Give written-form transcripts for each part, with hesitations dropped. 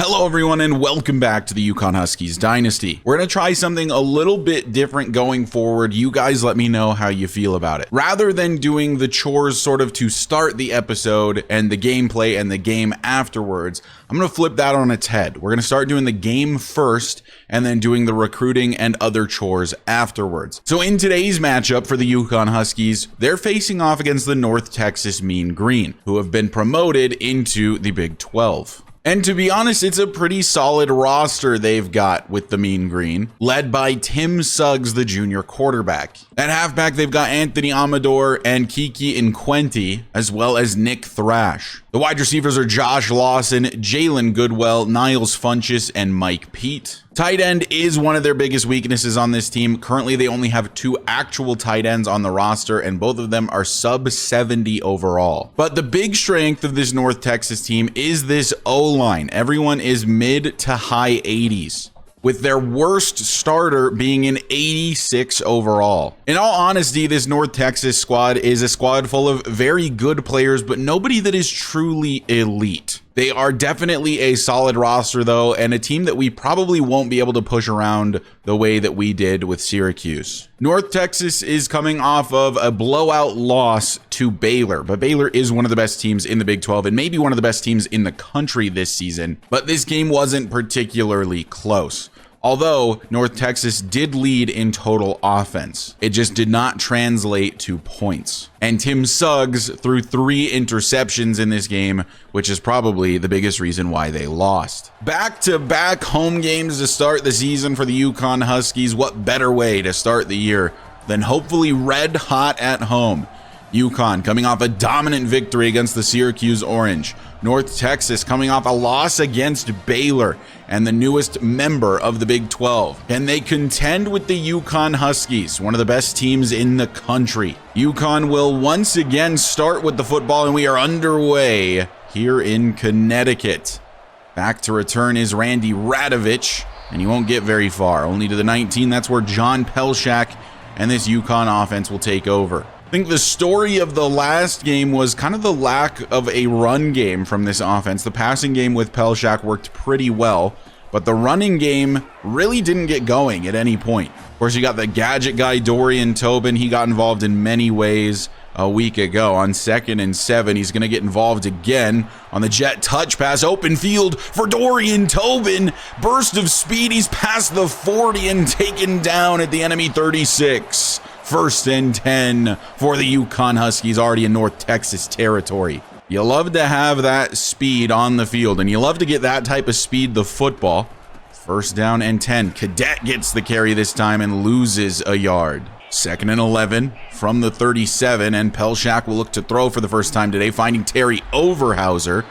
Hello everyone and welcome back to the UConn Huskies Dynasty. We're going to try something a little bit different going forward. You guys let me know how you feel about it. Rather than doing the chores sort of to start the episode and the gameplay and the game afterwards, I'm going to flip that on its head. We're going to start doing the game first and then doing the recruiting and other chores afterwards. So in today's matchup for the UConn Huskies, they're facing off against the North Texas Mean Green, who have been promoted into the Big 12. And to be honest, it's a pretty solid roster they've got with the Mean Green, led by Tim Suggs, the junior quarterback. At halfback, they've got Anthony Amador and Kiki Nkwenti, as well as Nick Thrash. The wide receivers are Josh Lawson, Jalen Goodwell, Niles Funchess, and Mike Pete. Tight end is one of their biggest weaknesses on this team. Currently, they only have 2 actual tight ends on the roster, and both of them are sub 70 overall. But the big strength of this North Texas team is this O-line. Everyone is mid to high 80s. With their worst starter being an 86 overall. In all honesty, this North Texas squad is a squad full of very good players, but nobody that is truly elite. They are definitely a solid roster though, and a team that we probably won't be able to push around the way that we did with Syracuse. North Texas is coming off of a blowout loss to Baylor, but Baylor is one of the best teams in the Big 12 and maybe one of the best teams in the country this season, but this game wasn't particularly close. Although North Texas did lead in total offense, it just did not translate to points. And Tim Suggs threw 3 interceptions in this game, which is probably the biggest reason why they lost. Back-to-back home games to start the season for the UConn Huskies. What better way to start the year than hopefully red hot at home? UConn coming off a dominant victory against the Syracuse Orange. North Texas coming off a loss against Baylor and the newest member of the Big 12. Can they contend with the UConn Huskies, one of the best teams in the country? UConn will once again start with the football, and we are underway here in Connecticut. Back to return is Randy Radovich, and he won't get very far. Only to the 19. That's where John Pelshak and this UConn offense will take over. I think the story of the last game was kind of the lack of a run game from this offense. The passing game with Pelshak worked pretty well, but the running game really didn't get going at any point. Of course, you got the gadget guy, Dorian Tobin. He got involved in many ways a week ago. On 2nd and 7, he's going to get involved again on the jet touch pass. Open field for Dorian Tobin. Burst of speed. He's past the 40 and taken down at the enemy 36. 1st and 10 for the UConn Huskies, already in North Texas territory. You love to have that speed on the field, and you love to get that type of speed the football. 1st down and 10. Cadet gets the carry this time and loses a yard. 2nd and 11 from the 37, and Pelshak will look to throw for the first time today, finding Terry Overhauser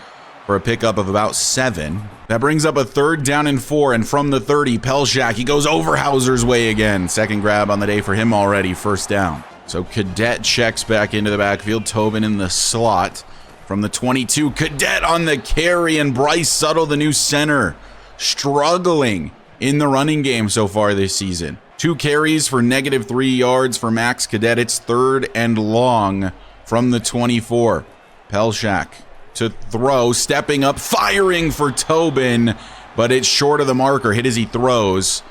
for a pickup of about 7. That brings up a 3rd down and 4, and from the 30, Pelshak, he goes Overhauser's way again. 2nd grab on the day for him already, 1st down. So Cadet checks back into the backfield, Tobin in the slot. From the 22, Cadet on the carry, and Bryce Suttle, the new center, struggling in the running game so far this season. 2 carries for -3 yards for Max Cadet. It's 3rd and long from the 24. Pelshak to throw, stepping up, firing for Tobin, but it's short of the marker, hit as he throws.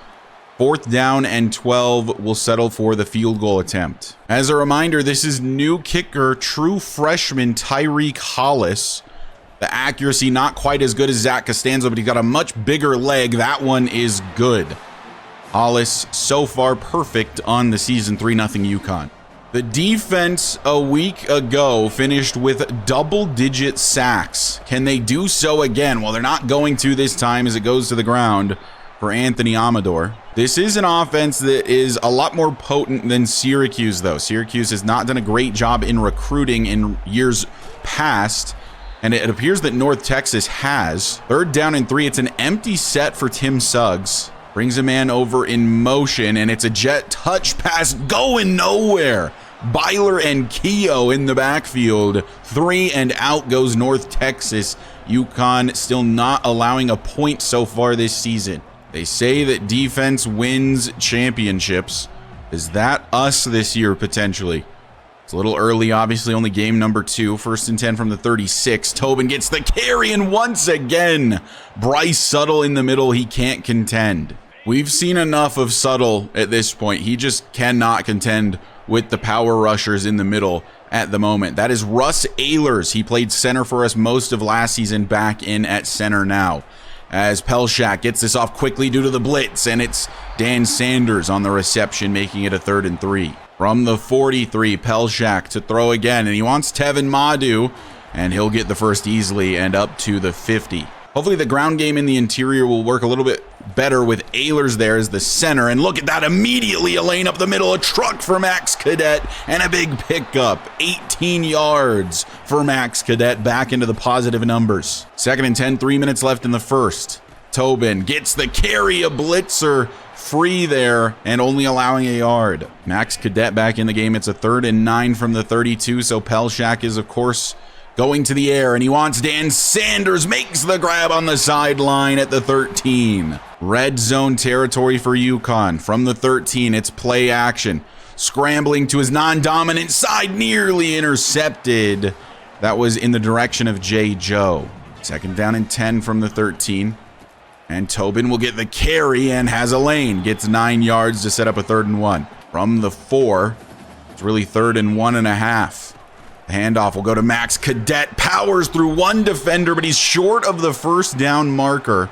4th down and 12 will settle for the field goal attempt. As a reminder, this is new kicker, true freshman Tyreek Hollis. The accuracy not quite as good as Zach Costanzo, but he's got a much bigger leg. That one is good. Hollis so far perfect on the season, 3-0 UConn. The defense a week ago finished with double-digit sacks. Can they do so again? Well, they're not going to this time as it goes to the ground for Anthony Amador. This is an offense that is a lot more potent than Syracuse, though. Syracuse has not done a great job in recruiting in years past, and it appears that North Texas has. 3rd down and 3. It's an empty set for Tim Suggs. Brings a man over in motion, and it's a jet touch pass going nowhere. Byler and Keogh in the backfield. 3 and out goes North Texas. UConn still not allowing a point so far this season. They say that defense wins championships. Is that us this year potentially? It's a little early, obviously, only game number 2. 1st and 10 from the 36. Tobin gets the carry, and once again, Bryce Suttle in the middle. He can't contend. We've seen enough of Suttle at this point. He just cannot contend with the power rushers in the middle at the moment. That is Russ Ehlers. He played center for us most of last season, back in at center now. As Pelshak gets this off quickly due to the blitz, and it's Dan Sanders on the reception, making it a 3rd and 3. From the 43, Pelshak to throw again, and he wants Tevin Madu, and he'll get the first easily and up to the 50. Hopefully the ground game in the interior will work a little bit better with Ehlers there as the center. And look at that, immediately a lane up the middle, a truck for Max Cadet, and a big pickup. 18 yards for Max Cadet, back into the positive numbers. 2nd and 10, 3 minutes left in the first. Tobin gets the carry, a blitzer free there, and only allowing a yard. Max Cadet back in the game. It's a 3rd and 9 from the 32, so Pelshak is, of course, going to the air, and he wants Dan Sanders, makes the grab on the sideline at the 13. Red zone territory for UConn. From the 13, it's play action. Scrambling to his non-dominant side, nearly intercepted. That was in the direction of J. Joe. 2nd down and 10 from the 13. And Tobin will get the carry and has a lane. Gets 9 yards to set up a 3rd and 1. From the 4, it's really 3rd and 1.5. The handoff will go to Max Cadet. Powers through one defender, but he's short of the first down marker.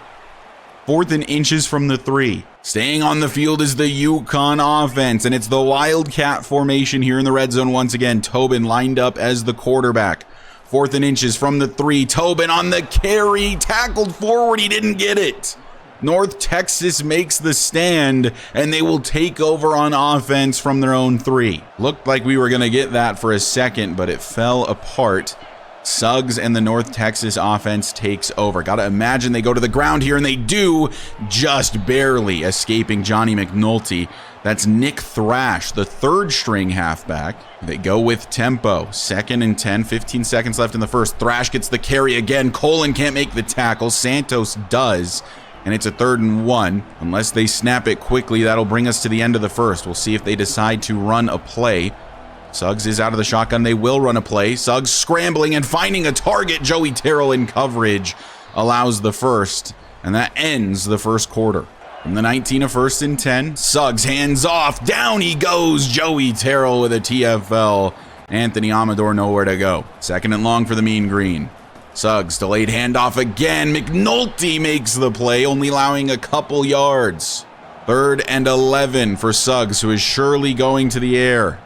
4th and inches from the 3. Staying on the field is the UConn offense, and it's the Wildcat formation here in the red zone once again. Tobin lined up as the quarterback. 4th and inches from the 3. Tobin on the carry. Tackled forward. He didn't get it. North Texas makes the stand, and they will take over on offense from their own 3. Looked like we were going to get that for a second, but it fell apart. Suggs and the North Texas offense takes over. Got to imagine they go to the ground here, and they do, just barely escaping Johnny McNulty. That's Nick Thrash, the 3rd string halfback. They go with tempo. 2nd and 10, 15 seconds left in the first. Thrash gets the carry again. Colin can't make the tackle. Santos does. And it's a 3rd and 1. Unless they snap it quickly, that'll bring us to the end of the first. We'll see if they decide to run a play. Suggs is out of the shotgun. They will run a play. Suggs scrambling and finding a target. Joey Terrell in coverage allows the first. And that ends the first quarter. From the 19, a 1st and 10. Suggs hands off. Down he goes. Joey Terrell with a TFL. Anthony Amador nowhere to go. 2nd and long for the Mean Green. Suggs, delayed handoff again. McNulty makes the play, only allowing a couple yards. 3rd and 11 for Suggs, who is surely going to the air.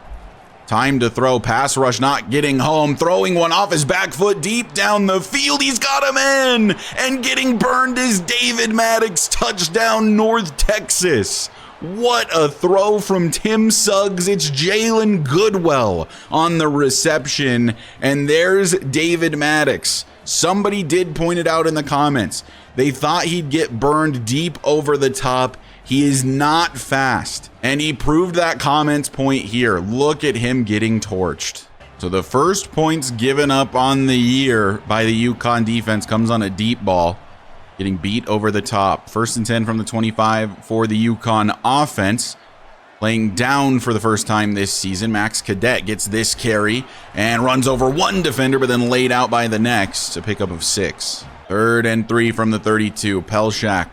Time to throw. Pass rush not getting home. Throwing one off his back foot deep down the field. He's got him in. And getting burned is David Maddox. Touchdown, North Texas. What a throw from Tim Suggs. It's Jalen Goodwell on the reception. And there's David Maddox. Somebody did point it out in the comments. They thought he'd get burned deep over the top. He is not fast. And he proved that comments point here. Look at him getting torched. So the first points given up on the year by the UConn defense comes on a deep ball. Getting beat over the top. 1st and 10 from the 25 for the UConn offense. Playing down for the first time this season. Max Cadet gets this carry and runs over one defender, but then laid out by the next. A pickup of 6. 3rd and 3 from the 32. Pelshak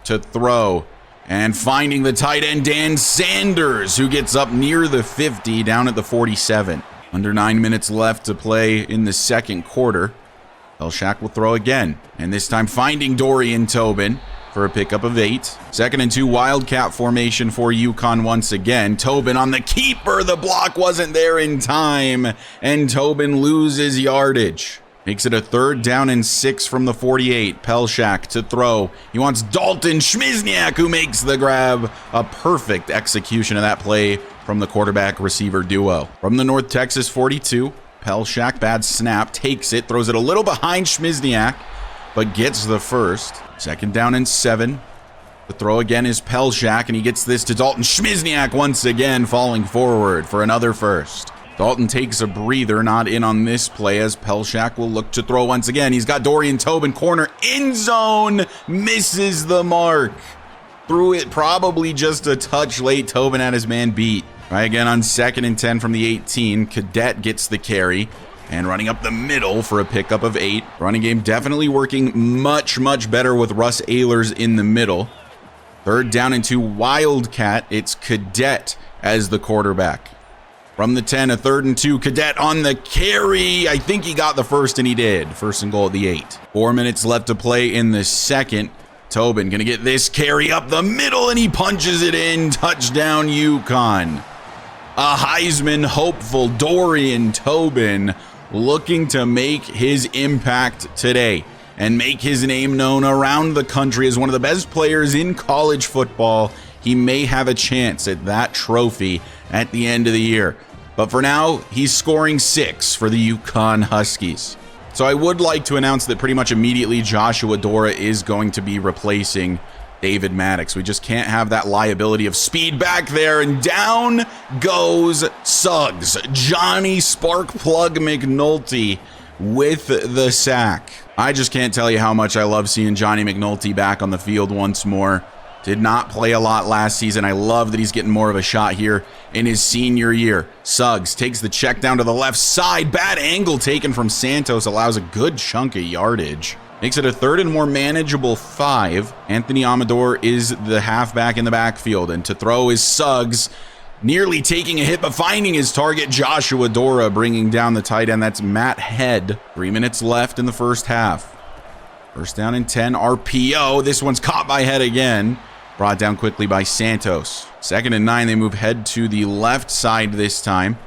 to throw. And finding the tight end, Dan Sanders, who gets up near the 50, down at the 47. Under 9 minutes left to play in the second quarter. Pelshak will throw again, and this time finding Dorian Tobin for a pickup of 8. 2nd and 2, Wildcat formation for UConn once again. Tobin on the keeper. The block wasn't there in time, and Tobin loses yardage. Makes it a 3rd down and 6 from the 48. Pelshak to throw. He wants Dalton Schmizniak, who makes the grab. A perfect execution of that play from the quarterback-receiver duo. From the North Texas 42, Pelshak, bad snap, takes it, throws it a little behind Schmizniak, but gets the first. 2nd down and 7. The throw again is Pelshak, and he gets this to Dalton Schmizniak once again, falling forward for another first. Dalton takes a breather, not in on this play, as Pelshak will look to throw once again. He's got Dorian Tobin, corner, end zone, misses the mark. Threw it probably just a touch late. Tobin had his man beat. Try again on 2nd and 10 from the 18. Cadet gets the carry and running up the middle for a pickup of 8. Running game definitely working much, much better with Russ Ehlers in the middle. 3rd down and 2 Wildcat. It's Cadet as the quarterback. From the 10, a 3rd and 2. Cadet on the carry. I think he got the first, and he did. 1st and goal at the 8. 4 minutes left to play in the 2nd. Tobin gonna get this carry up the middle, and he punches it in. Touchdown, UConn. A Heisman hopeful Dorian Tobin looking to make his impact today and make his name known around the country as one of the best players in college football. He may have a chance at that trophy at the end of the year. But for now, he's scoring 6 for the UConn Huskies. So I would like to announce that pretty much immediately Joshua Dora is going to be replacing David Maddox. We just can't have that liability of speed back there, and down goes Suggs. Johnny Sparkplug McNulty with the sack. I just can't tell you how much I love seeing Johnny McNulty back on the field once more. Did not play a lot last season. I love that he's getting more of a shot here in his senior year. Suggs takes the check down to the left side. Bad angle taken from Santos, allows a good chunk of yardage. Makes it a 3rd and more manageable 5. Anthony Amador is the halfback in the backfield, and to throw is Suggs, nearly taking a hit but finding his target. Joshua Dora bringing down the tight end. That's Matt Head. 3 minutes left in the first half. 1st down and 10 RPO. This one's caught by Head again. Brought down quickly by Santos. 2nd and 9. They move Head to the left side this time.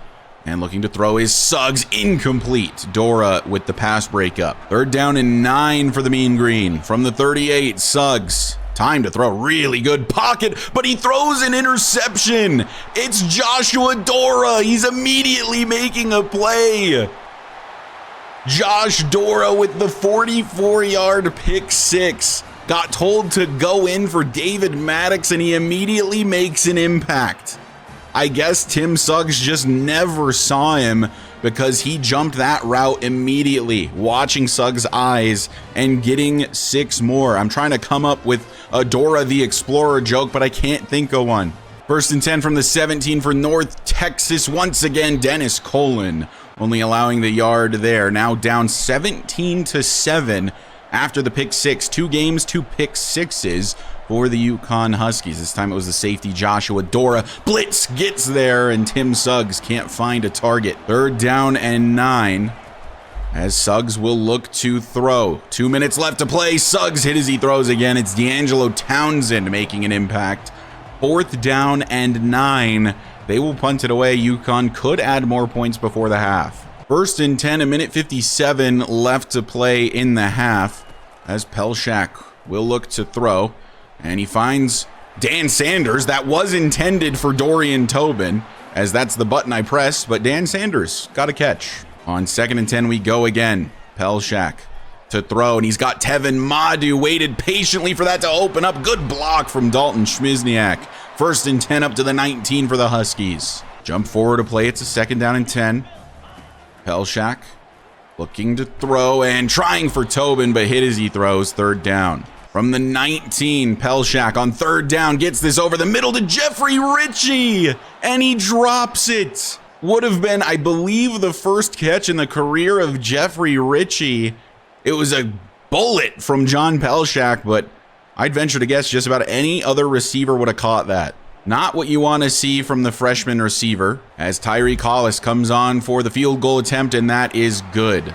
And looking to throw is Suggs, incomplete. Dora with the pass breakup. 3rd down and 9 for the Mean Green. From the 38, Suggs. Time to throw, really good pocket, but he throws an interception. It's Joshua Dora. He's immediately making a play. Josh Dora with the 44-yard pick 6. Got told to go in for David Maddox, and he immediately makes an impact. I guess Tim Suggs just never saw him because he jumped that route immediately, watching Suggs' eyes and getting 6 more. I'm trying to come up with a Dora the Explorer joke, but I can't think of one. 1st and 10 from the 17 for North Texas. Once again, Dennis Colin only allowing the yard there. Now down 17-7 after the pick 6. 2 games, 2 pick 6s for the UConn Huskies. This time it was the safety Joshua Dora. Blitz gets there, and Tim Suggs can't find a target. 3rd down and 9 as Suggs will look to throw. 2 minutes left to play. Suggs hit as he throws again. It's D'Angelo Townsend making an impact. 4th down and 9. They will punt it away. UConn could add more points before the half. 1st and 10, a minute 57 left to play in the half as Pelshak will look to throw. And he finds Dan Sanders. That was intended for Dorian Tobin, as that's the button I pressed, but Dan Sanders got a catch. On 2nd and 10, we go again. Pelshak to throw, and he's got Tevin Madu. Waited patiently for that to open up. Good block from Dalton Schmizniak. 1st and 10 up to the 19 for the Huskies. Jump forward to play. It's a 2nd down and 10. Pelshak looking to throw and trying for Tobin, but hit as he throws. 3rd down. From the 19, Pelshak on 3rd down gets this over the middle to Jeffrey Ritchie, and he drops it. Would have been, I believe, the first catch in the career of Jeffrey Ritchie. It was a bullet from John Pelshak, but I'd venture to guess just about any other receiver would have caught that. Not what you want to see from the freshman receiver, as Tyreek Hollis comes on for the field goal attempt, and that is good.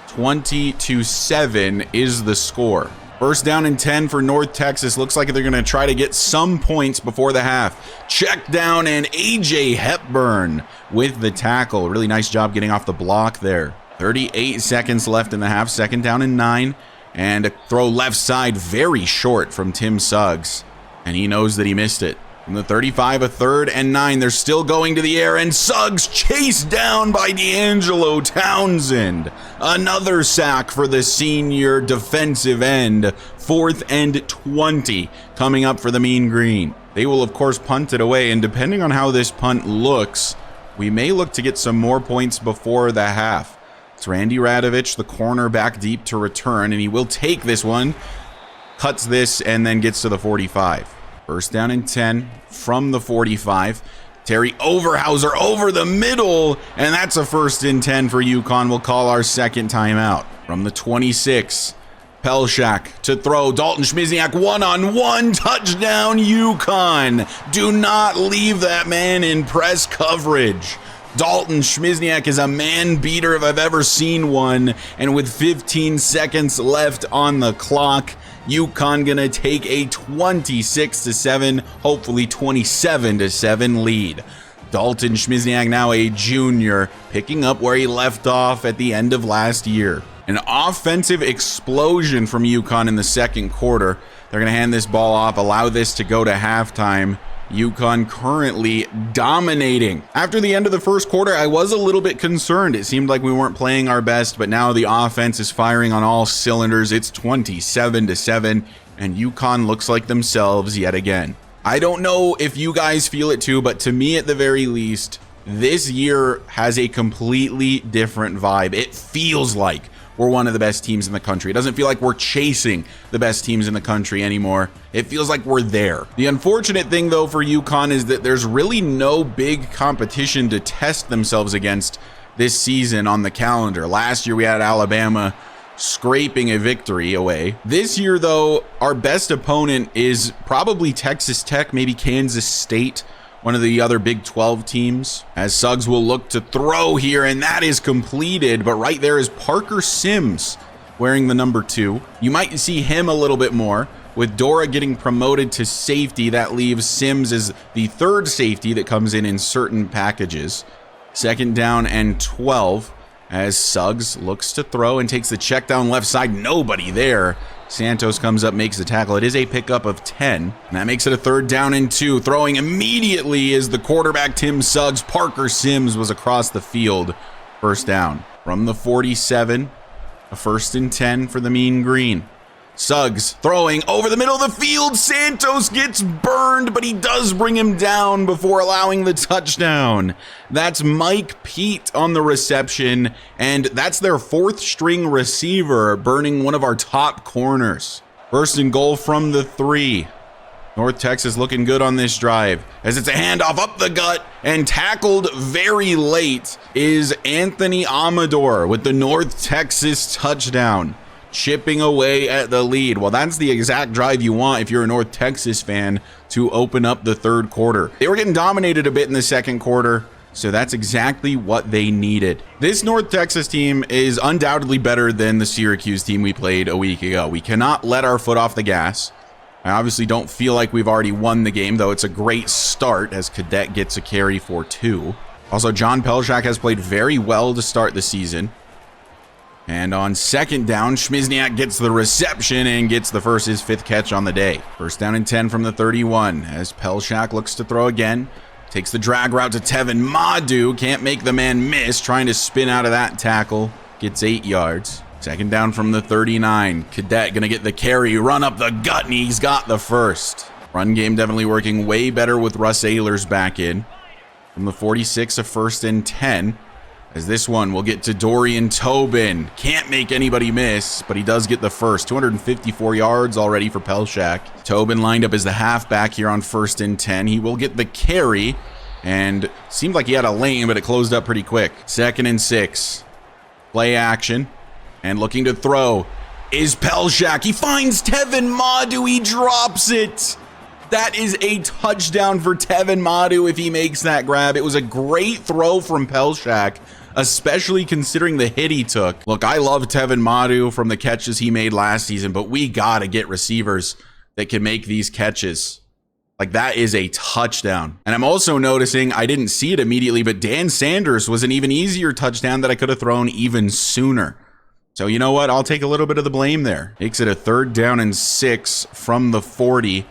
20-7 is the score. 1st down and 10 for North Texas. Looks like they're going to try to get some points before the half. Check down, and A.J. Hepburn with the tackle. Really nice job getting off the block there. 38 seconds left in the half. 2nd down and 9. And a throw left side, very short from Tim Suggs. And he knows that he missed it. From the 35, a 3rd and 9. They're still going to the air, and Suggs chased down by D'Angelo Townsend. Another sack for the senior defensive end. 4th and 20 coming up for the Mean Green. They will, of course, punt it away, and depending on how this punt looks, we may look to get some more points before the half. It's Randy Radovich, the corner, back deep to return, and he will take this one, cuts this, and then gets to the 45. 1st down and 10 from the 45. Terry Overhauser over the middle, and that's a 1st and 10 for UConn. We'll call our second timeout. From the 26, Pelshak to throw. Dalton Schmizniak one-on-one, touchdown UConn. Do not leave that man in press coverage. Dalton Schmizniak is a man beater if I've ever seen one, and with 15 seconds left on the clock, UConn gonna take a 26-7, hopefully 27-7 lead. Dalton Schmizniak, now a junior, picking up where he left off at the end of last year. An offensive explosion from UConn in the second quarter. They're gonna hand this ball off, allow this to go to halftime. UConn currently dominating. After the end of the first quarter, I was a little bit concerned. It seemed like we weren't playing our best, but now the offense is firing on all cylinders. It's 27-7, and UConn looks like themselves yet again. I don't know if you guys feel it too, but to me at the very least, this year has a completely different vibe. It feels like we're one of the best teams in the country. It doesn't feel like we're chasing the best teams in the country anymore. It feels like we're there. The unfortunate thing, though, for UConn is that there's really no big competition to test themselves against this season on the calendar. Last year, we had Alabama scraping a victory away. This year, though, our best opponent is probably Texas Tech, maybe Kansas State, one of the other Big 12 teams, as Suggs will look to throw here, and that is completed. But right there is Parker Sims wearing the number 2. You might see him a little bit more. With Dora getting promoted to safety, that leaves Sims as the 3rd safety that comes in certain packages. 2nd down and 12 as Suggs looks to throw and takes the check down left side. Nobody there. Santos comes up, makes the tackle. It is a pickup of 10, and that makes it a 3rd down and 2. Throwing immediately is the quarterback, Tim Suggs. Parker Sims was across the field. 1st down. From the 47, a 1st and 10 for the Mean Green. Suggs throwing over the middle of the field. Santos gets burned, but he does bring him down before allowing the touchdown. That's Mike Pete on the reception, and that's their 4th string receiver, burning one of our top corners. 1st and goal from the 3. North Texas looking good on this drive as it's a handoff up the gut, and tackled very late is Anthony Amador with the North Texas touchdown, chipping away at the lead. Well, that's the exact drive you want if you're a North Texas fan to open up the 3rd quarter. They were getting dominated a bit in the 2nd quarter, so that's exactly what they needed. This North Texas team is undoubtedly better than the Syracuse team we played a week ago. We cannot let our foot off the gas. I obviously don't feel like we've already won the game, though it's a great start as Cadet gets a carry for 2. Also, John Pelshak has played very well to start the season. And on 2nd down, Schmizniak gets the reception and gets his 5th catch on the day. 1st down and 10 from the 31 as Pelshak looks to throw again. Takes the drag route to Tevin Madu. Can't make the man miss. Trying to spin out of that tackle. Gets 8 yards. 2nd down from the 39. Cadet gonna get the carry. Run up the gut, and he's got the 1st. Run game definitely working way better with Russ Ehlers back in. From the 46, a 1st and 10. As this one will get to Dorian Tobin. Can't make anybody miss, but he does get the 1st. 254 yards already for Pelshak. Tobin lined up as the halfback here on 1st and 10. He will get the carry, and seemed like he had a lane, but it closed up pretty quick. 2nd and 6. Play action, and looking to throw is Pelshak. He finds Tevin Madu. He drops it. That is a touchdown for Tevin Madu if he makes that grab. It was a great throw from Pelshak, especially considering the hit he took. Look, I love Tevin Madu from the catches he made last season, but we gotta get receivers that can make these catches. Like, that is a touchdown. And I'm also noticing, I didn't see it immediately, but Dan Sanders was an even easier touchdown that I could have thrown even sooner. So you know what? I'll take a little bit of the blame there. Makes it a 3rd down and 6 from the 40.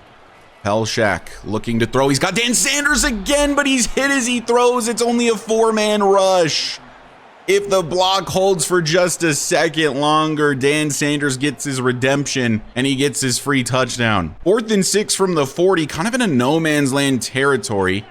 Pelshak looking to throw. He's got Dan Sanders again, but he's hit as he throws. It's only a 4-man rush. If the block holds for just a second longer, Dan Sanders gets his redemption and he gets his free touchdown. 4th and 6 from the 40, kind of in a no man's land territory.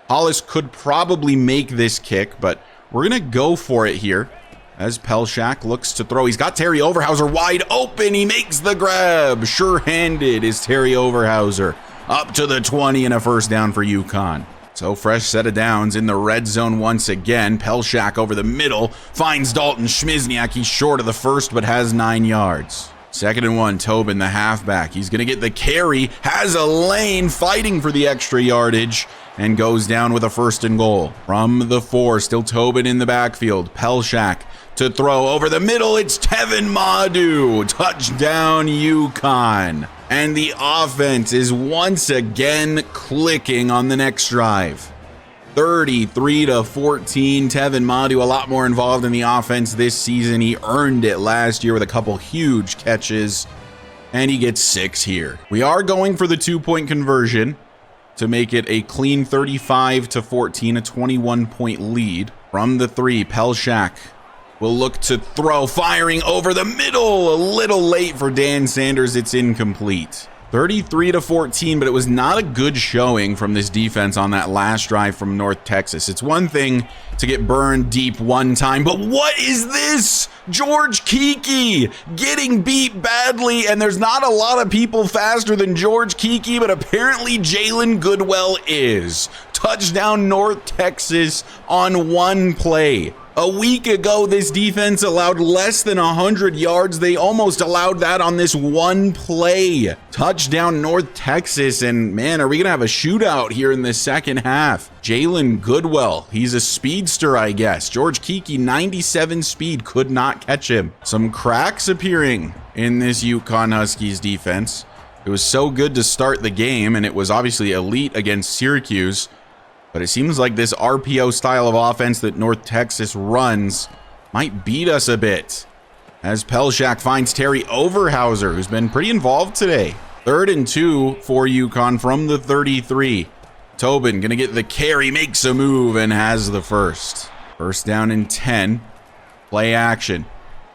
Hollis could probably make this kick, but we're gonna go for it here as Pelshak looks to throw. He's got Terry Overhauser wide open. He makes the grab. Sure-handed is Terry Overhauser. Up to the 20 and a 1st down for UConn. So fresh set of downs in the red zone once again. Pelshak over the middle, finds Dalton Schmizniak. He's short of the first, but has 9 yards. 2nd and 1, Tobin, the halfback. He's going to get the carry, has a lane, fighting for the extra yardage, and goes down with a 1st and goal. From the 4, still Tobin in the backfield. Pelshak to throw over the middle. It's Tevin Madu. Touchdown, UConn. And the offense is once again clicking on the next drive. 33-14. Tevin Madu a lot more involved in the offense this season. He earned it last year with a couple huge catches, and he gets 6 here. We are going for the 2-point conversion to make it a clean 35-14, a 21-point lead. From the 3, Pelshak will look to throw, firing over the middle. A little late for Dan Sanders. It's incomplete. 33-14, but it was not a good showing from this defense on that last drive from North Texas. It's one thing to get burned deep one time, but what is this? George Kiki getting beat badly, and there's not a lot of people faster than George Kiki, but apparently Jalen Goodwell is. Touchdown North Texas on one play. A week ago, this defense allowed less than 100 yards. They almost allowed that on this one play. Touchdown North Texas, and man, are we going to have a shootout here in the second half. Jalen Goodwell, he's a speedster, I guess. George Kiki, 97 speed, could not catch him. Some cracks appearing in this UConn Huskies defense. It was so good to start the game, and it was obviously elite against Syracuse. But it seems like this RPO style of offense that North Texas runs might beat us a bit. As Pelshak finds Terry Overhauser, who's been pretty involved today. 3rd and 2 for UConn from the 33. Tobin gonna get the carry, makes a move, and has the first. 1st down and 10. Play action.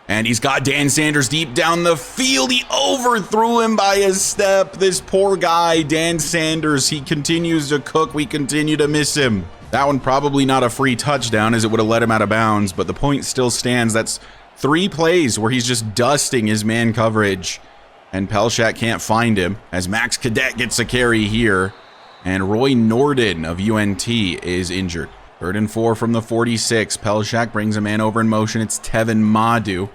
And he's got Dan Sanders deep down the field. He overthrew him by a step. This poor guy, Dan Sanders, he continues to cook. We continue to miss him. That one probably not a free touchdown, as it would have let him out of bounds, but the point still stands. That's 3 plays where he's just dusting his man coverage, and Pelshak can't find him, as Max Cadet gets a carry here, and Roy Norden of UNT is injured. 3rd and 4 from the 46. Pelshak brings a man over in motion. It's Tevin Madu.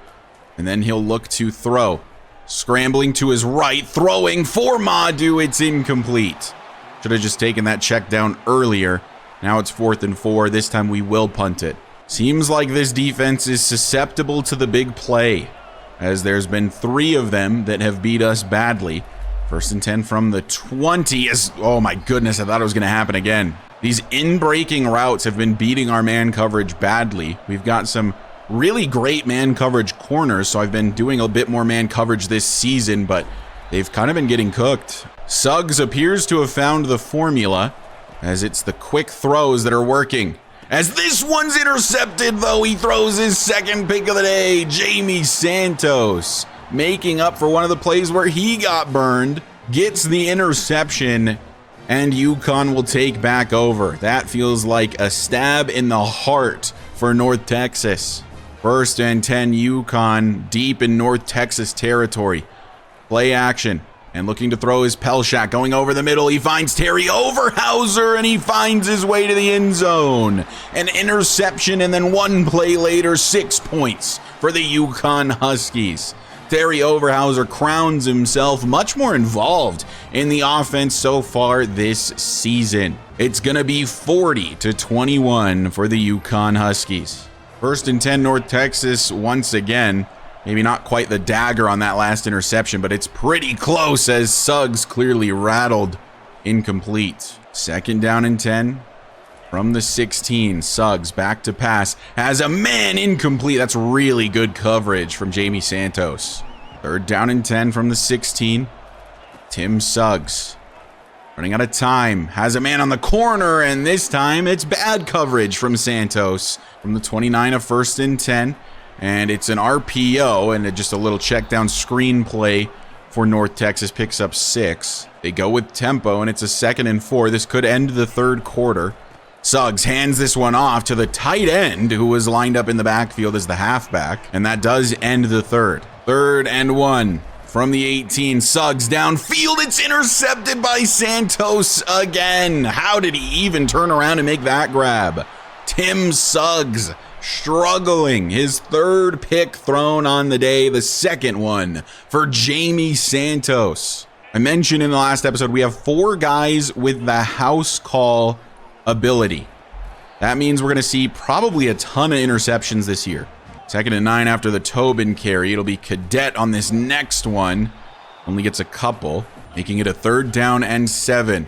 And then he'll look to throw. Scrambling to his right. Throwing for Madu. It's incomplete. Should have just taken that check down earlier. Now it's 4th and 4. This time we will punt it. Seems like this defense is susceptible to the big play, as there's been 3 of them that have beat us badly. 1st and 10 from the 20. Oh my goodness, I thought it was going to happen again. These in-breaking routes have been beating our man coverage badly. We've got some really great man coverage corners, so I've been doing a bit more man coverage this season, but they've kind of been getting cooked. Suggs appears to have found the formula, as it's the quick throws that are working. As this one's intercepted, though, he throws his 2nd pick of the day. Jamie Santos, making up for one of the plays where he got burned, gets the interception, and UConn will take back over. That feels like a stab in the heart for North Texas. 1st and 10, UConn deep in North Texas territory. Play action, and looking to throw his Pelshak, going over the middle. He finds Terry Overhauser, and he finds his way to the end zone. An interception, and then 1 play later, 6 points for the UConn Huskies. Terry Overhauser crowns himself much more involved in the offense so far this season. It's going to be 40-21 for the UConn Huskies. 1st and 10, North Texas once again. Maybe not quite the dagger on that last interception, but it's pretty close, as Suggs clearly rattled. Incomplete. 2nd down and 10. From the 16, Suggs back to pass. Has a man, incomplete. That's really good coverage from Jamie Santos. 3rd down and 10 from the 16. Tim Suggs running out of time. Has a man on the corner, and this time it's bad coverage from Santos. From the 29 of 1st and 10. And it's an RPO and just a little check down screen play for North Texas. Picks up 6. They go with tempo, and it's a 2nd and 4. This could end the 3rd quarter. Suggs hands this one off to the tight end, who was lined up in the backfield as the halfback, and that does end the 3rd. 3rd and 1 from the 18. Suggs downfield. It's intercepted by Santos again. How did he even turn around and make that grab? Tim Suggs struggling. His third pick thrown on the day, the second one for Jamie Santos. I mentioned in the last episode, we have 4 guys with the house call ability. That means we're going to see probably a ton of interceptions this year. 2nd and 9 after the Tobin carry. It'll be Cadet on this next one. Only gets a couple, making it a 3rd down and 7.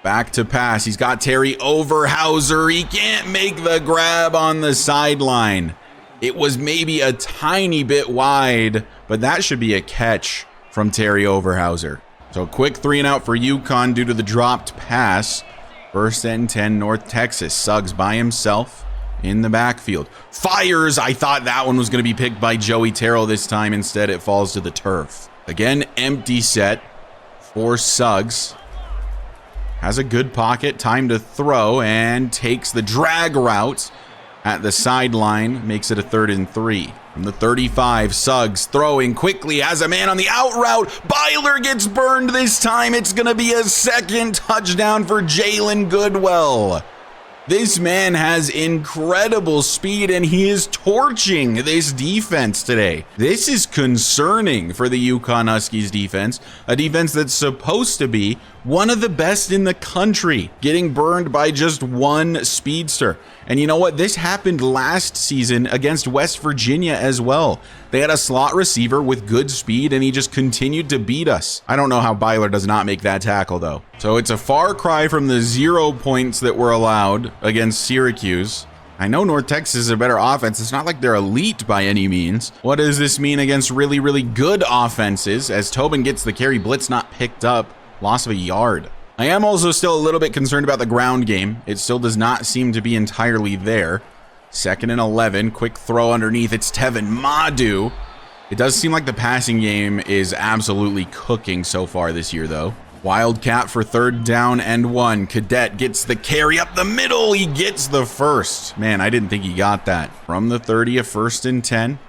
Back to pass. He's got Terry Overhauser. He can't make the grab on the sideline. It was maybe a tiny bit wide, but that should be a catch from Terry Overhauser. So quick 3 and out for UConn due to the dropped pass. 1st and 10, North Texas. Suggs by himself in the backfield. Fires. I thought that one was going to be picked by Joey Terrell this time. Instead, it falls to the turf. Again, empty set for Suggs. Has a good pocket, time to throw, and takes the drag route at the sideline. Makes it a 3rd and 3. From the 35, Suggs throwing quickly, has a man on the out route. Byler gets burned this time. It's going to be a 2nd touchdown for Jalen Goodwell. This man has incredible speed, and he is torching this defense today. This is concerning for the UConn Huskies defense, a defense that's supposed to be one of the best in the country, getting burned by just one speedster. And you know what? This happened last season against West Virginia as well. They had a slot receiver with good speed, and he just continued to beat us. I don't know how Byler does not make that tackle, though. So it's a far cry from the 0 points that were allowed against Syracuse. I know North Texas is a better offense. It's not like they're elite by any means. What does this mean against really, really good offenses? As Tobin gets the carry, blitz not picked up, loss of a yard. I am also still a little bit concerned about the ground game. It still does not seem to be entirely there. 2nd and 11, quick throw underneath. It's Tevin Madu. It does seem like the passing game is absolutely cooking so far this year, though. Wildcat for 3rd down and 1. Cadet gets the carry up the middle. He gets the first. Man, I didn't think he got that. From the 30, a 1st and 10.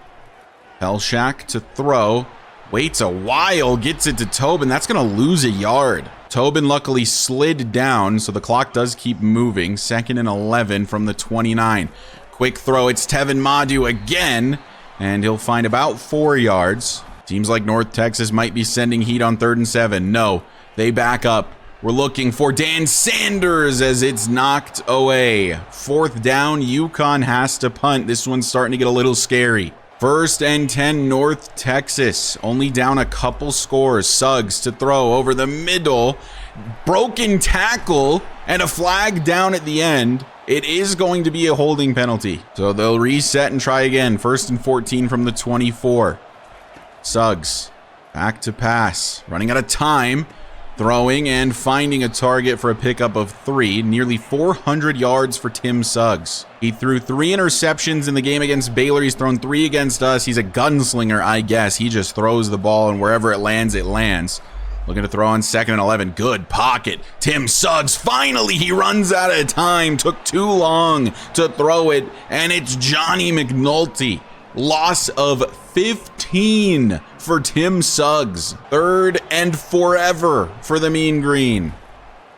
Pelshak to throw. Waits a while, gets it to Tobin. That's going to lose a yard. Tobin luckily slid down, so the clock does keep moving. 2nd and 11 from the 29. Quick throw. It's Tevin Madu again, and he'll find about 4 yards. Seems like North Texas might be sending heat on 3rd and 7. No, they back up. We're looking for Dan Sanders as it's knocked away. 4th down, UConn has to punt. This one's starting to get a little scary. 1st and 10, North Texas. Only down a couple scores. Suggs to throw over the middle. Broken tackle and a flag down at the end. It is going to be a holding penalty. So they'll reset and try again. 1st and 14 from the 24. Suggs back to pass. Running out of time. Throwing and finding a target for a pickup of 3. Nearly 400 yards for Tim Suggs. He threw 3 interceptions in the game against Baylor. He's thrown 3 against us. He's a gunslinger, I guess. He just throws the ball, and wherever it lands, it lands. Looking to throw on 2nd and 11. Good pocket. Tim Suggs, finally, he runs out of time. Took too long to throw it, and it's Johnny McNulty. Loss of 15 for Tim Suggs. 3rd and forever for the Mean Green.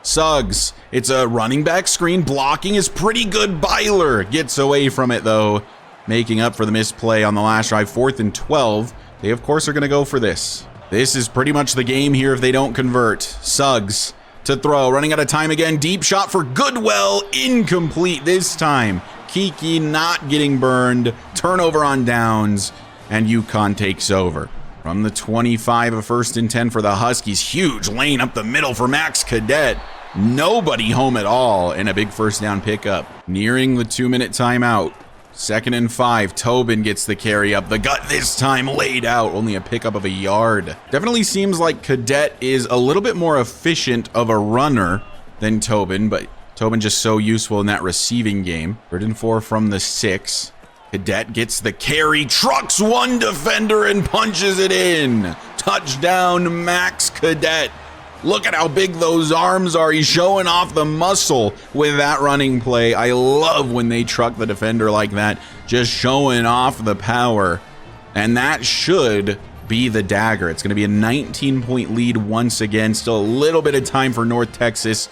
Suggs, it's a running back screen. Blocking is pretty good. Byler gets away from it, though, making up for the misplay on the last drive. 4th and 12. They, of course, are going to go for this. This is pretty much the game here if they don't convert. Suggs to throw. Running out of time again. Deep shot for Goodwell. Incomplete this time. Kiki not getting burned. Turnover on downs, and UConn takes over. From the 25, a 1st and 10 for the Huskies. Huge lane up the middle for Max Cadet. Nobody home at all, and a big 1st down pickup. Nearing the 2-minute timeout. 2nd and 5. Tobin gets the carry up the gut this time, laid out. Only a pickup of a yard. Definitely seems like Cadet is a little bit more efficient of a runner than Tobin, but Tobin just so useful in that receiving game. 3rd and 4 from the 6. Cadet gets the carry, trucks one defender and punches it in. Touchdown, Max Cadet. Look at how big those arms are. He's showing off the muscle with that running play. I love when they truck the defender like that, just showing off the power. And that should be the dagger. It's going to be a 19-point lead once again. Still a little bit of time for North Texas,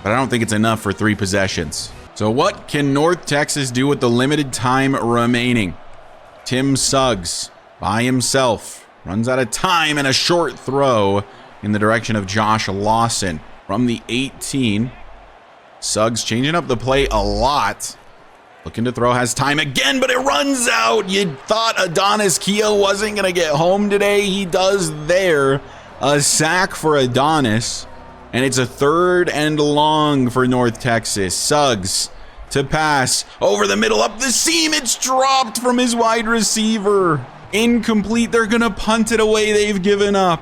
but I don't think it's enough for 3 possessions. So what can North Texas do with the limited time remaining? Tim Suggs by himself runs out of time, and a short throw in the direction of Josh Lawson from the 18. Suggs changing up the play a lot. Looking to throw, has time again, but it runs out. You thought Adonis Keogh wasn't going to get home today. He does there. A sack for Adonis. And it's a 3rd and long for North Texas. Suggs to pass over the middle, up the seam. It's dropped from his wide receiver. Incomplete. They're going to punt it away. They've given up.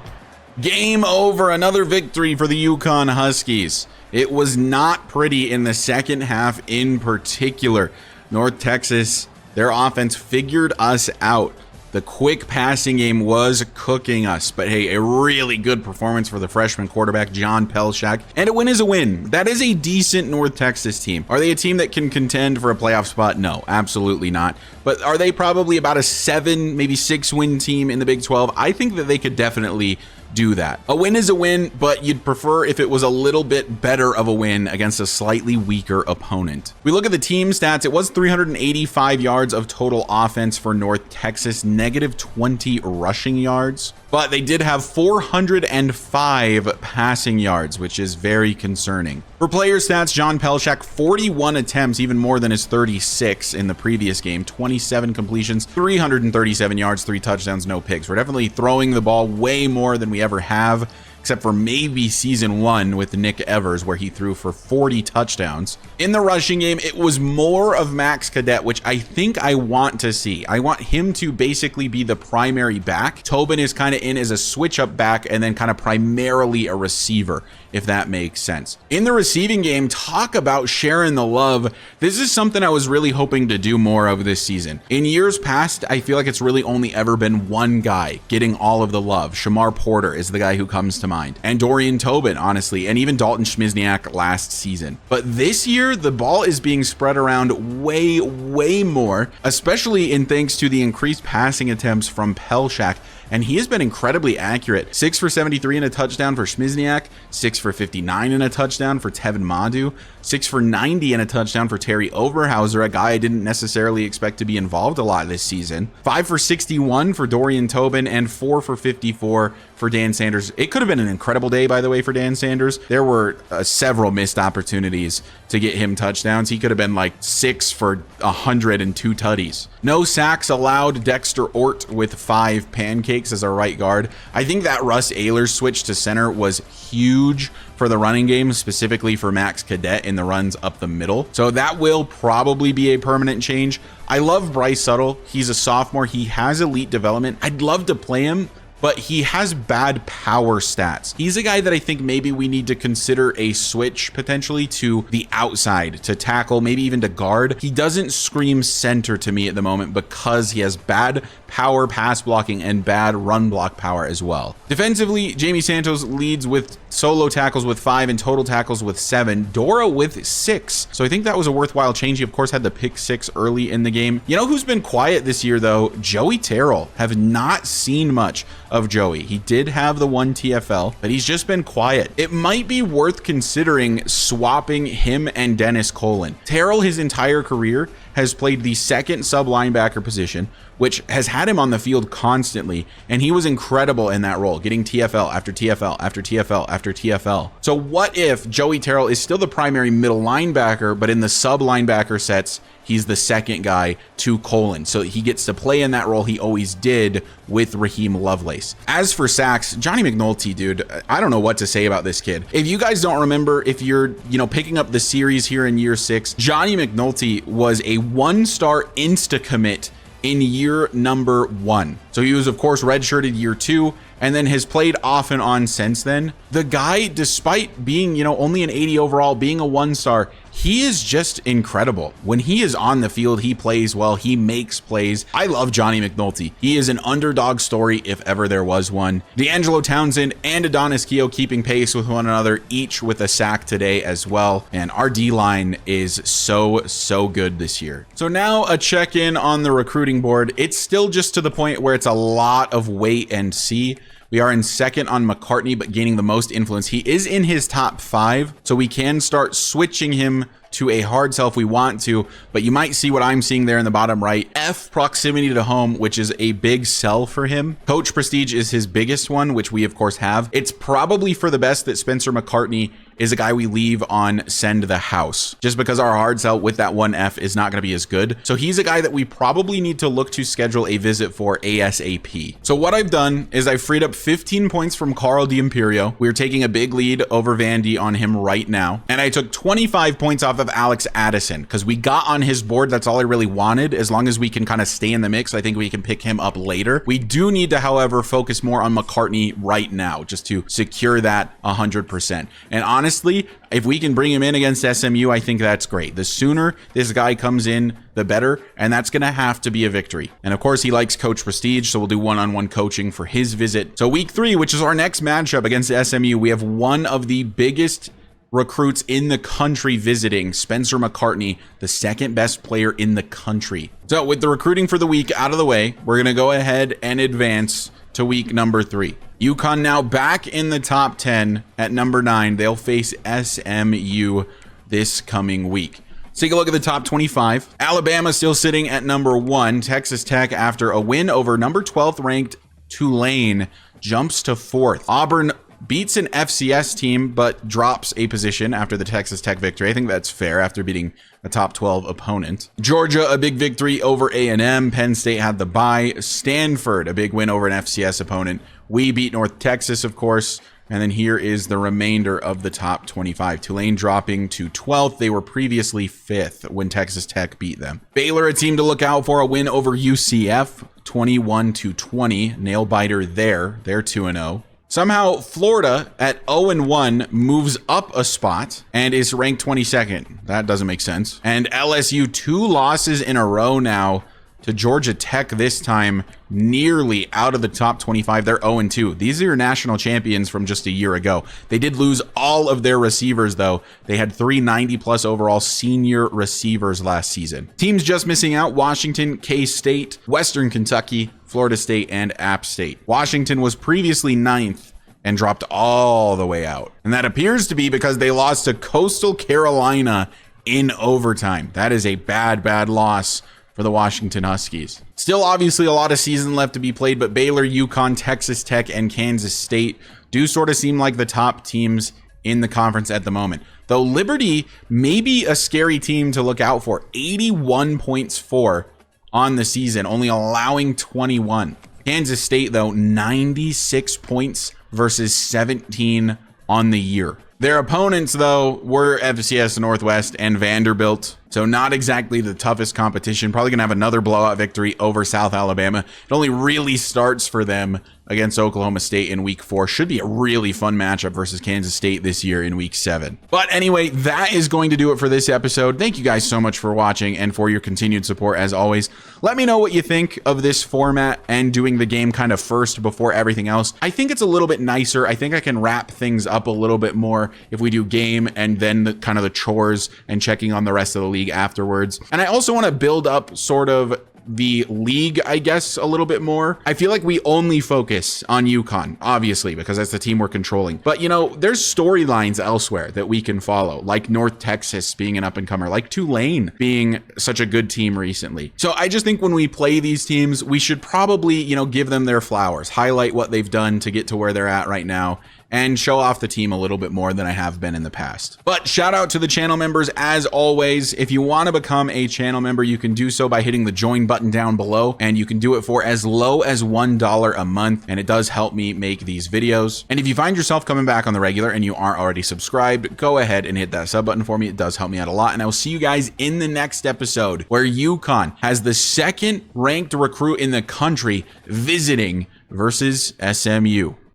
Game over. Another victory for the UConn Huskies. It was not pretty in the second half in particular. North Texas, their offense figured us out. The quick passing game was cooking us, but hey, a really good performance for the freshman quarterback, John Pelshak, and a win is a win. That is a decent North Texas team. Are they a team that can contend for a playoff spot? No, absolutely not. But are they probably about a 7, maybe 6 win team in the Big 12? I think that they could definitely do that. A win is a win, but you'd prefer if it was a little bit better of a win against a slightly weaker opponent. We look at the team stats. It was 385 yards of total offense for North Texas, negative 20 rushing yards, but they did have 405 passing yards, which is very concerning. For player stats, John Pelshak, 41 attempts, even more than his 36 in the previous game, 27 completions, 337 yards, 3 touchdowns, no picks. We're definitely throwing the ball way more than we ever have, except for maybe season 1 with Nick Evers, where he threw for 40 touchdowns. In the rushing game, it was more of Max Cadet, which I think I want to see. I want him to basically be the primary back. Tobin is kind of in as a switch up back and then kind of primarily a receiver, if that makes sense. In the receiving game, talk about sharing the love. This is something I was really hoping to do more of this season. In years past, I feel like it's really only ever been one guy getting all of the love. Shamar Porter is the guy who comes to mind, and Dorian Tobin, honestly, and even Dalton Schmizniak last season. But this year, the ball is being spread around way more, especially in thanks to the increased passing attempts from Pelshak. And he has been incredibly accurate. 6 for 73 and a touchdown for Schmizniak, 6 for 59 and a touchdown for Tevin Madu, 6 for 90 and a touchdown for Terry Overhauser, a guy I didn't necessarily expect to be involved a lot this season, 5 for 61 for Dorian Tobin, and 4 for 54 for Dan Sanders. It could have been an incredible day, by the way, for Dan Sanders. There were several missed opportunities to get him touchdowns. He could have been like 6 for 102 tutties. No sacks allowed. Dexter Ort with 5 pancakes as our right guard. I think that Russ Ehlers switch to center was huge for the running game, specifically for Max Cadet in the runs up the middle. So that will probably be a permanent change. I love Bryce Suttle. He's a sophomore. He has elite development. I'd love to play him, but he has bad power stats. He's a guy that I think maybe we need to consider a switch potentially to the outside, to tackle, maybe even to guard. He doesn't scream center to me at the moment because he has bad power pass blocking and bad run block power as well. Defensively, Jamie Santos leads with solo tackles with 5 and total tackles with 7. Dora with 6. So I think that was a worthwhile change. He of course had the pick 6 early in the game. You know who's been quiet this year though? Joey Terrell. Have not seen much of Joey. He did have the 1 TFL, but he's just been quiet. It might be worth considering swapping him and Dennis Colin. Terrell, his entire career, has played the second sub linebacker position, which has had him on the field constantly, and he was incredible in that role, getting TFL after TFL after TFL after TFL. So what if Joey Terrell is still the primary middle linebacker, but in the sub linebacker sets, he's the second guy to Colin, so he gets to play in that role he always did with Raheem Lovelace. As for sacks, Johnny McNulty, dude, I don't know what to say about this kid. If you guys don't remember, if you're, picking up the series here in year 6, Johnny McNulty was a 1-star insta-commit in year number 1. So he was, of course, redshirted year 2, and then has played off and on since then. The guy, despite being, only an 80 overall, being a 1-star, he is just incredible. When he is on the field, he plays well, he makes plays. I love Johnny McNulty. He is an underdog story if ever there was one. D'Angelo Townsend and Adonis Keough keeping pace with one another, each with a sack today as well. And our D-line is so good this year. So now a check-in on the recruiting board. It's still just to the point where it's a lot of wait and see. We are in second on McCartney, but gaining the most influence. He is in his top 5, so we can start switching him to a hard sell if we want to, but you might see what I'm seeing there in the bottom right. F, proximity to home, which is a big sell for him. Coach prestige is his biggest one, which we of course have. It's probably for the best that Spencer McCartney is a guy we leave on send the house, just because our hard sell with that 1F is not going to be as good. So he's a guy that we probably need to look to schedule a visit for ASAP. So what I've done is I freed up 15 points from Carl D'Imperio. We're taking a big lead over Vandy on him right now. And I took 25 points off of Alex Addison because we got on his board. That's all I really wanted. As long as we can kind of stay in the mix, I think we can pick him up later. We do need to, however, focus more on McCartney right now just to secure that 100%. And honestly, if we can bring him in against SMU, I think that's great. The sooner this guy comes in, the better, and that's going to have to be a victory. And of course, he likes coach prestige, so we'll do one-on-one coaching for his visit. So week 3, which is our next matchup against SMU, we have one of the biggest recruits in the country visiting, Spencer McCartney, the second best player in the country. So with the recruiting for the week out of the way, we're going to go ahead and advance to week number 3. UConn now back in the top 10 at number 9. They'll face SMU this coming week. Let's take a look at the top 25. Alabama still sitting at number 1. Texas Tech, after a win over number 12th ranked Tulane, jumps to 4th. Auburn beats an FCS team, but drops a position after the Texas Tech victory. I think that's fair after beating a top 12 opponent. Georgia, a big victory over A&M. Penn State had the bye. Stanford, a big win over an FCS opponent. We beat North Texas, of course. And then here is the remainder of the top 25. Tulane dropping to 12th. They were previously 5th when Texas Tech beat them. Baylor, a team to look out for, a win over UCF, 21-20. Nail biter there. They're 2-0. Somehow, Florida at 0-1 moves up a spot and is ranked 22nd. That doesn't make sense. And LSU, 2 losses in a row now to Georgia Tech, this time nearly out of the top 25. They're 0-2. These are your national champions from just a year ago. They did lose all of their receivers, though. They had 3 90-plus overall senior receivers last season. Teams just missing out: Washington, K-State, Western Kentucky, Florida State, and App State. Washington was previously 9th and dropped all the way out. And that appears to be because they lost to Coastal Carolina in overtime. That is a bad loss for the Washington Huskies. Still obviously a lot of season left to be played, but Baylor, UConn, Texas Tech, and Kansas State do sort of seem like the top teams in the conference at the moment. Though Liberty may be a scary team to look out for. 81 points for on the season, only allowing 21. Kansas State, though, 96 points versus 17 on the year. Their opponents, though, were FCS Northwest and Vanderbilt, so not exactly the toughest competition. Probably going to have another blowout victory over South Alabama. It only really starts for them against Oklahoma State in week 4. Should be a really fun matchup versus Kansas State this year in week 7. But anyway, that is going to do it for this episode. Thank you guys so much for watching and for your continued support as always. Let me know what you think of this format and doing the game kind of first before everything else. I think it's a little bit nicer. I think I can wrap things up a little bit more if we do game and then the kind of the chores and checking on the rest of the league afterwards. And I also want to build up sort of the league, I guess, a little bit more. I feel like we only focus on UConn, obviously, because that's the team we're controlling. But, you know, there's storylines elsewhere that we can follow, like North Texas being an up-and-comer, like Tulane being such a good team recently. So I just think when we play these teams, we should probably, you know, give them their flowers, highlight what they've done to get to where they're at right now, and show off the team a little bit more than I have been in the past. But shout out to the channel members as always. If you want to become a channel member, you can do so by hitting the join button down below, and you can do it for as low as $1 a month, and it does help me make these videos. And if you find yourself coming back on the regular and you aren't already subscribed, go ahead and hit that sub button for me. It does help me out a lot, and I will see you guys in the next episode where UConn has the 2nd ranked recruit in the country visiting versus SMU.